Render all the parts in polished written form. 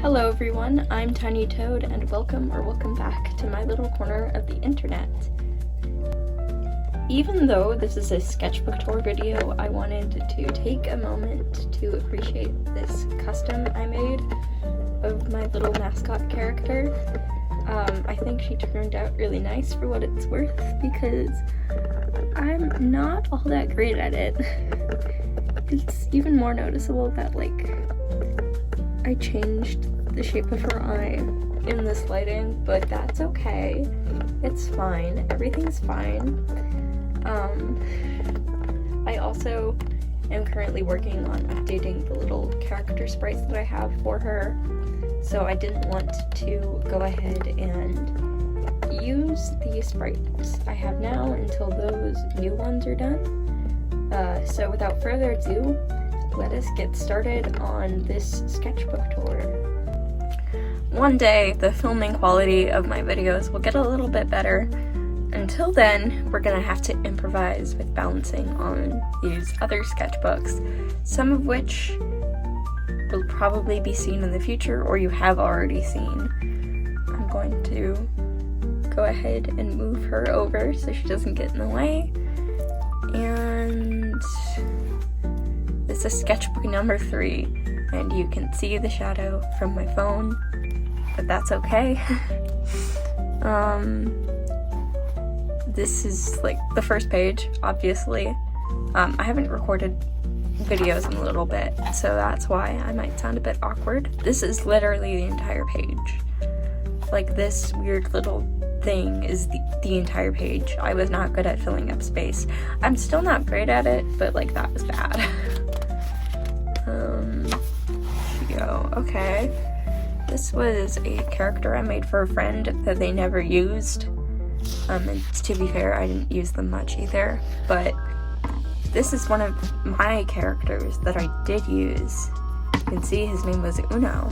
Hello everyone, I'm Tiny Toad and welcome back to my little corner of the internet. Even though this is a sketchbook tour video, I wanted to take a moment to appreciate this custom I made of my little mascot character. I think she turned out really nice for what it's worth because I'm not all that great at it. It's even more noticeable that I changed the shape of her eye in this lighting, but that's okay. It's fine. Everything's fine. I also am currently working on updating the little character sprites that I have for her, so I didn't want to go ahead and use the sprites I have now until those new ones are done. So without further ado, let us get started on this sketchbook tour. One day, the filming quality of my videos will get a little bit better. Until then, we're gonna have to improvise with balancing on these other sketchbooks, some of which will probably be seen in the future or you have already seen. I'm going to go ahead and move her over so she doesn't get in the way. And this is sketchbook number 3, and you can see the shadow from my phone, but that's okay. This is the first page, obviously. I haven't recorded videos in a little bit, so that's why I might sound a bit awkward. This is literally the entire page. This weird little thing is the entire page. I was not good at filling up space. I'm still not great at it, but that was bad. Here we go. Okay. This was a character I made for a friend that they never used. And to be fair, I didn't use them much either, but this is one of my characters that I did use. You can see his name was Uno,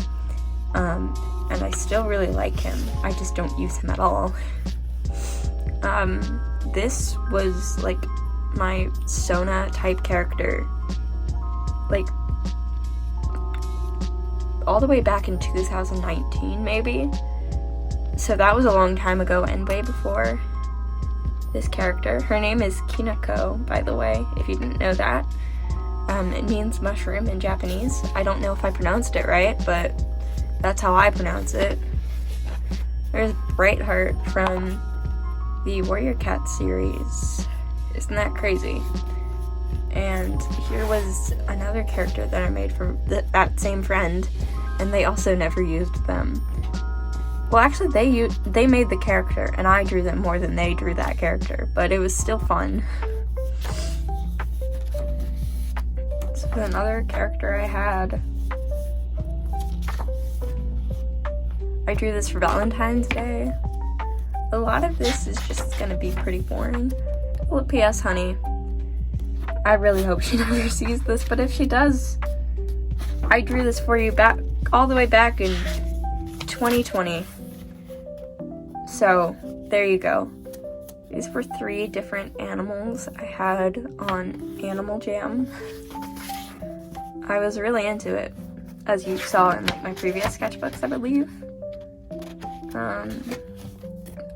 and I still really like him. I just don't use him at all. This was my Sona type character, all the way back in 2019 maybe. So that was a long time ago and way before this character. Her name is Kinako, by the way, if you didn't know that. It means mushroom in Japanese. I don't know if I pronounced it right, but that's how I pronounce it. There's Brightheart from the Warrior Cat series. Isn't that crazy? And here was another character that I made for that same friend, and they also never used them. Well, actually, they made the character, and I drew them more than they drew that character, but it was still fun. So another character I had. I drew this for Valentine's Day. A lot of this is just gonna be pretty boring. Well, P.S. honey, I really hope she never sees this, but if she does, I drew this for you all the way back in 2020. So, there you go. These were 3 different animals I had on Animal Jam. I was really into it, as you saw in my previous sketchbooks, I believe.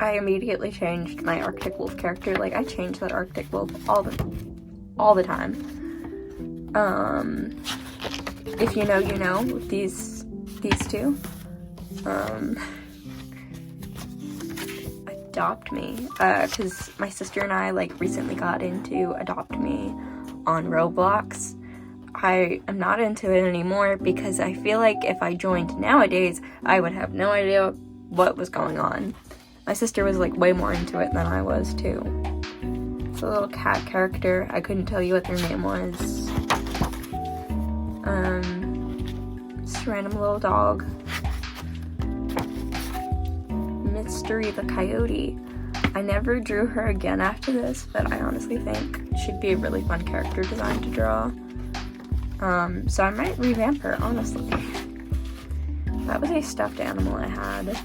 I immediately changed my Arctic Wolf character. I change that Arctic Wolf all the time. If you know, you know, with these 2. Adopt Me, because my sister and I recently got into Adopt Me on Roblox. I am not into it anymore because I feel like if I joined nowadays, I would have no idea what was going on. My sister was way more into it than I was too. It's a little cat character. I couldn't tell you what their name was. Just a random little dog. Mystery the Coyote. I never drew her again after this, but I honestly think she'd be a really fun character design to draw. So I might revamp her, honestly. That was a stuffed animal I had.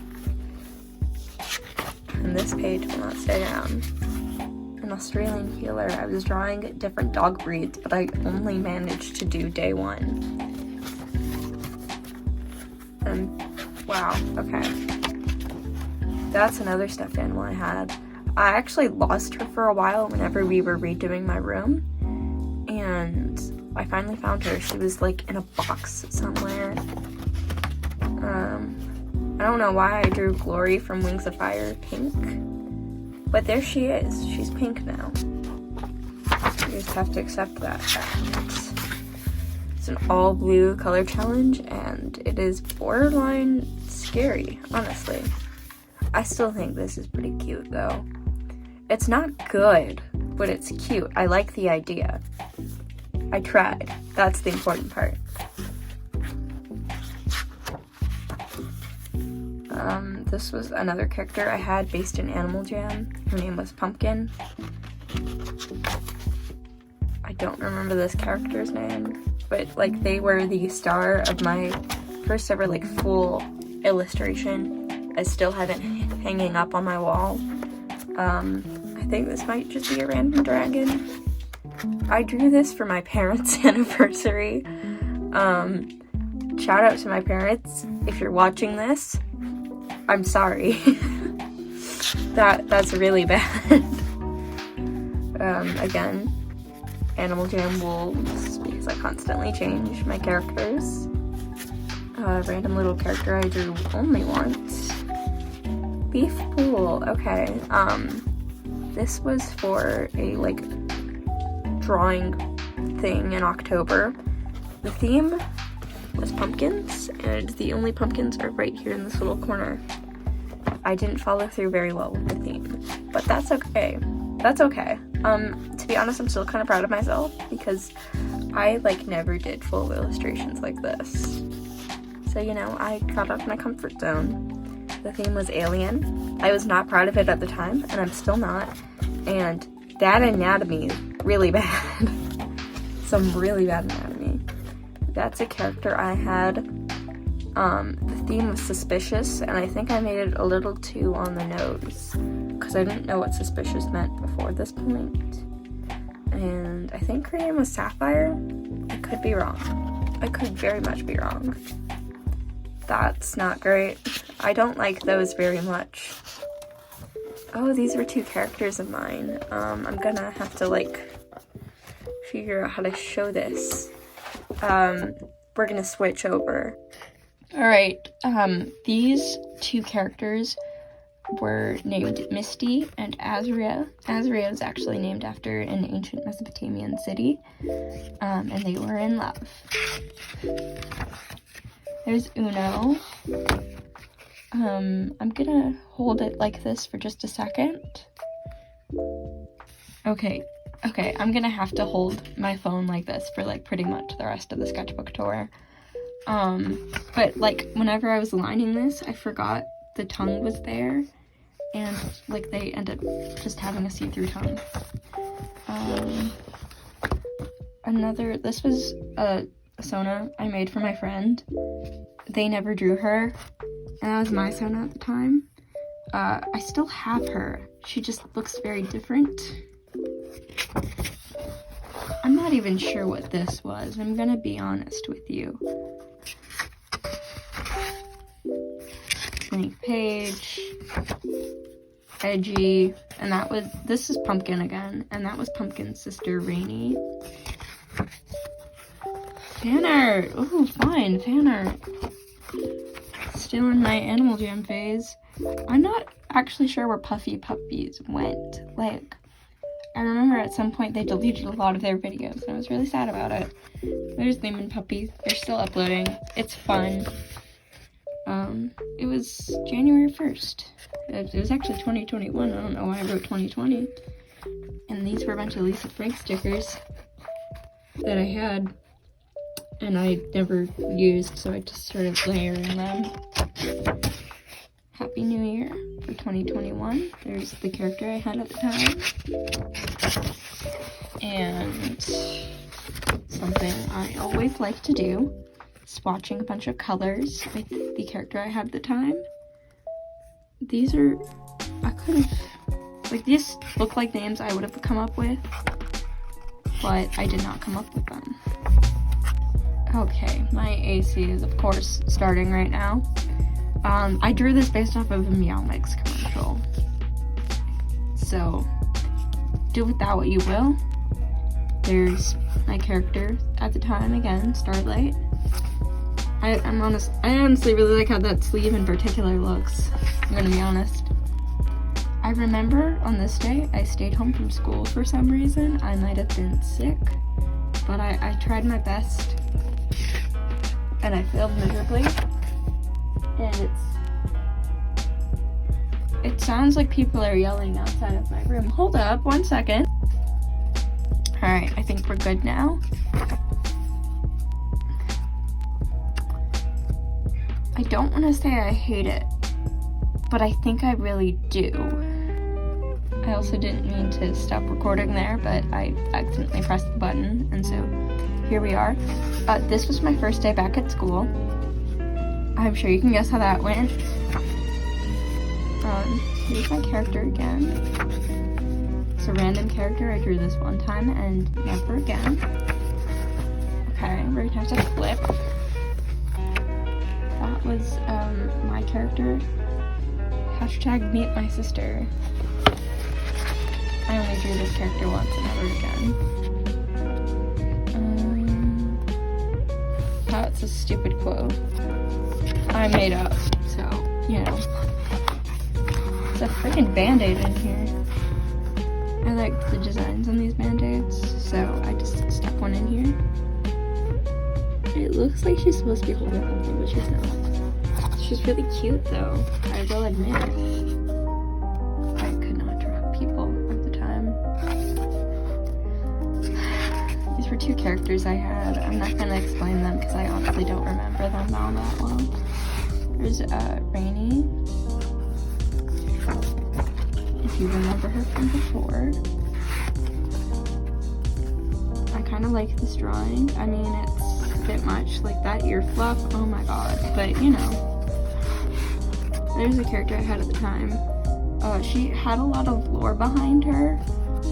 And this page will not stay down. An Australian healer. I was drawing different dog breeds, but I only managed to do day 1. Wow, okay. That's another stuffed animal I had. I actually lost her for a while whenever we were redoing my room, and I finally found her. She was like in a box somewhere. I don't know why I drew Glory from Wings of Fire pink, but there she is. She's pink now. You just have to accept that fact. It's an all blue color challenge, and it is borderline scary, honestly. I still think this is pretty cute though. It's not good, but it's cute. I like the idea. I tried. That's the important part. This was another character I had based in Animal Jam. Her name was Pumpkin. I don't remember this character's name, but like they were the star of my first ever like full illustration. I still have it hanging up on my wall. I think this might just be a random dragon. I drew this for my parents' anniversary. Shout out to my parents if you're watching this. I'm sorry. That's really bad. Again, Animal Jam rules because I constantly change my characters. Random little character I drew only once. Beef Pool. Okay. This was for a like drawing thing in October. The theme was pumpkins, and the only pumpkins are right here in this little corner. I didn't follow through very well with the theme, but that's okay. That's okay. To be honest, I'm still kind of proud of myself because I like never did full illustrations like this. So, you know, I got out of my comfort zone. The theme was alien. I was not proud of it at the time, and I'm still not. And that anatomy is really bad. Some really bad anatomy. That's a character I had. The theme was suspicious, and I think I made it a little too on the nose because I didn't know what suspicious meant before this point. And I think her name was Sapphire. I could be wrong. I could very much be wrong. That's not great. I don't like those very much. Oh, these were two characters of mine. I'm gonna have to like figure out how to show this. We're gonna switch over. Alright, these two characters were named Misty and Azria. Azria is actually named after an ancient Mesopotamian city, and they were in love. There's Uno. I'm gonna hold it like this for just a second. Okay, I'm gonna have to hold my phone like this for like pretty much the rest of the sketchbook tour. But like whenever I was lining this, I forgot the tongue was there, and like they end up just having a see-through tongue. This was a Sona I made for my friend. They never drew her, and that was my Sona at the time. I still have her. She just looks very different. I'm not even sure what this was. I'm gonna be honest with you. Blank page, edgy, and this is Pumpkin again, and that was Pumpkin's sister, Rainy. Fan art! Ooh, fine, fan art. Still in my Animal Jam phase. I'm not actually sure where Puffy Puppies went. Like, I remember at some point they deleted a lot of their videos, and I was really sad about it. There's Lemon Puppy. They're still uploading. It's fun. It was January 1st. It was actually 2021. I don't know why I wrote 2020. And these were a bunch of Lisa Frank stickers that I had, and I never used, so I just started layering them. Happy New Year for 2021. There's the character I had at the time. And something I always like to do is watching a bunch of colors with the character I had at the time. These are, these look like names I would have come up with, but I did not come up with them. Okay, my AC is of course starting right now. I drew this based off of a Meow Mix commercial. So, do with that what you will. There's my character at the time again, Starlight. I honestly really like how that sleeve in particular looks. I'm gonna be honest. I remember on this day, I stayed home from school for some reason. I might have been sick, but I tried my best, and I failed miserably. And it sounds like people are yelling outside of my room. Hold up, 1 second. Alright, I think we're good now. I don't want to say I hate it, but I think I really do. I also didn't mean to stop recording there, but I accidentally pressed the button, and so here we are. This was my first day back at school. I'm sure you can guess how that went. Here's my character again. It's a random character. I drew this one time and never again. Okay, we're gonna have to flip. That was my character. Hashtag meet my sister. I only drew this character once and never again. That's a stupid quote. I made up, so, you know. There's a freaking band-aid in here. I like the designs on these band-aids, so I just stuck one in here. It looks like she's supposed to be holding something, but she's not. She's really cute, though, I will admit. I could not draw people at the time. These were two characters I had. I'm not going to explain them because I honestly don't remember them all that well. There's Rainy. If you remember her from before. I kind of like this drawing. I mean, it's a bit much. Like that ear fluff, oh my god. But, you know. There's a character I had at the time. She had a lot of lore behind her,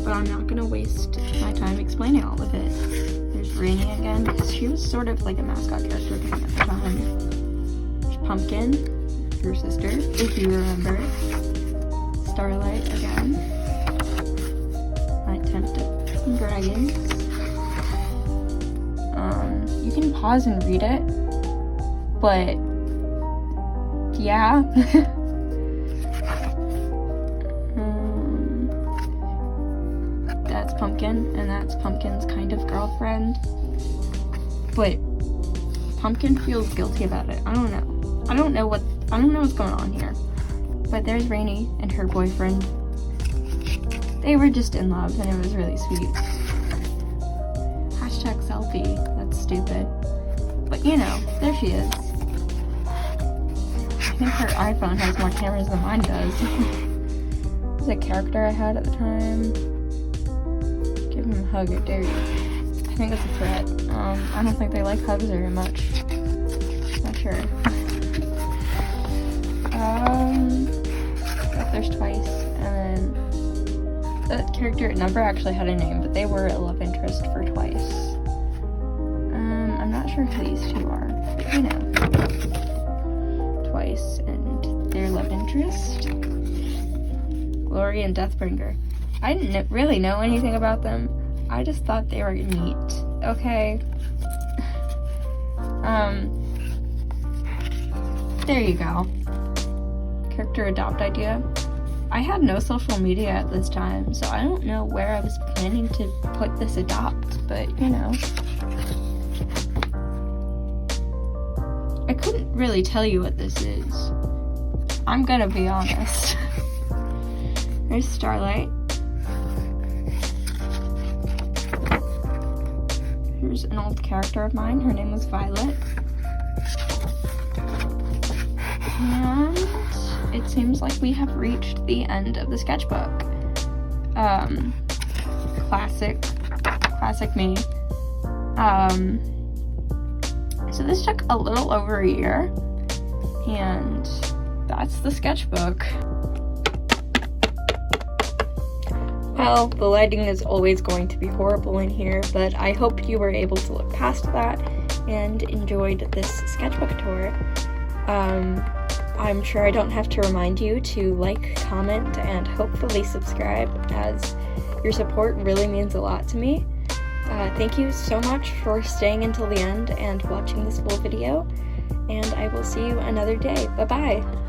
but I'm not going to waste my time explaining all of it. There's Rainy again, because she was sort of like a mascot character at the time. There's Pumpkin, her sister, if you remember. Starlight again. My attempt at some dragons. You can pause and read it, but yeah. That's Pumpkin, and that's Pumpkin's kind of girlfriend. But Pumpkin feels guilty about it. I don't know. I don't know what's going on here. But there's Rainy and her boyfriend. They were just in love, and it was really sweet. Hashtag selfie. That's stupid. But you know, there she is. I think her iPhone has more cameras than mine does. There's a character I had at the time. Give him a hug, I dare you. I think it's a threat. I don't think they like hugs very much. Not sure. There's Twice, and then that character never actually had a name, but they were a love interest for Twice. I'm not sure who these two are, but you know. Twice and their love interest. Glory and Deathbringer. I didn't really know anything about them. I just thought they were neat. Okay. There you go. Character adopt idea. I had no social media at this time, so I don't know where I was planning to put this adopt, but you know. I couldn't really tell you what this is. I'm gonna be honest. There's Starlight. Here's an old character of mine. Her name was Violet. And it seems like we have reached the end of the sketchbook. Classic me. So this took a little over a year, and that's the sketchbook. Well, the lighting is always going to be horrible in here, but I hope you were able to look past that and enjoyed this sketchbook tour. I'm sure I don't have to remind you to like, comment, and hopefully subscribe, as your support really means a lot to me. Thank you so much for staying until the end and watching this full video, and I will see you another day. Bye-bye!